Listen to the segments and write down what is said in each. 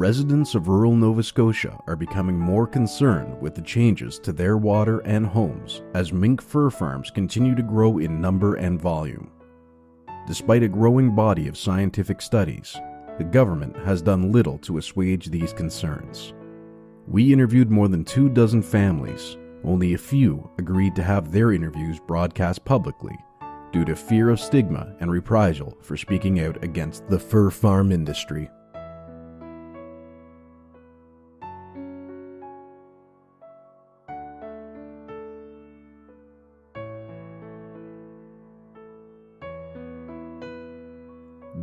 Residents of rural Nova Scotia are becoming more concerned with the changes to their water and homes as mink fur farms continue to grow in number and volume. Despite a growing body of scientific studies, the government has done little to assuage these concerns. We interviewed more than 24 families. Only a few agreed to have their interviews broadcast publicly due to fear of stigma and reprisal for speaking out against the fur farm industry.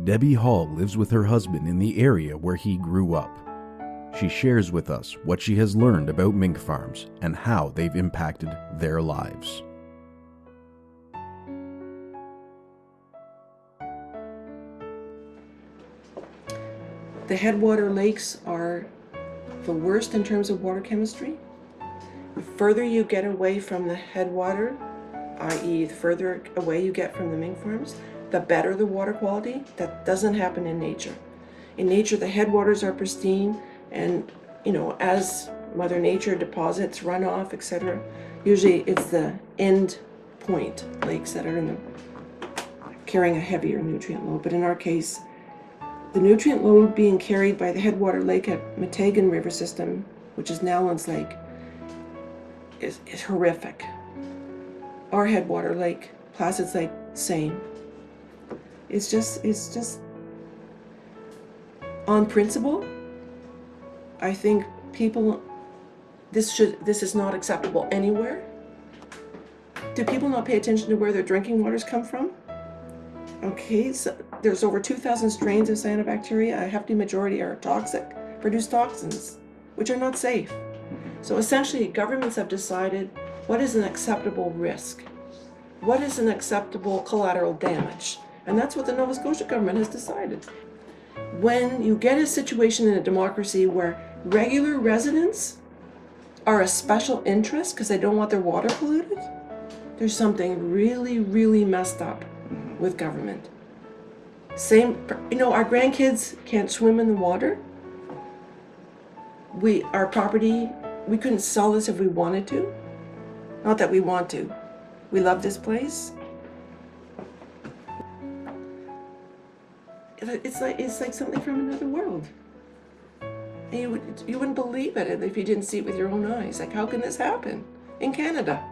Debbie Hall lives with her husband in the area where he grew up. She shares with us what she has learned about mink farms and how they've impacted their lives. The headwater lakes are the worst in terms of water chemistry. The further you get away from the headwater, i.e. the further away you get from the mink farms, the better the water quality. That doesn't happen in nature. In nature, the headwaters are pristine, and as Mother Nature deposits runoff, etc., usually it's the end point lakes that are carrying a heavier nutrient load. But in our case, the nutrient load being carried by the headwater lake at Metegan River System, which is Nowlands Lake, is horrific. Our headwater lake, Placid's Lake, same. It's just on principle, I think this is not acceptable anywhere. Do people not pay attention to where their drinking waters come from? Okay, so there's over 2,000 strains of cyanobacteria. A hefty majority are toxic, produce toxins, which are not safe. So essentially, governments have decided what is an acceptable risk, what is an acceptable collateral damage. And that's what the Nova Scotia government has decided. When you get a situation in a democracy where regular residents are a special interest because they don't want their water polluted, there's something really, really messed up with government. Our grandkids can't swim in the water. Our property, we couldn't sell this if we wanted to. Not that we want to. We love this place. It's like something from another world. And you wouldn't believe it if you didn't see it with your own eyes. Like, how can this happen in Canada?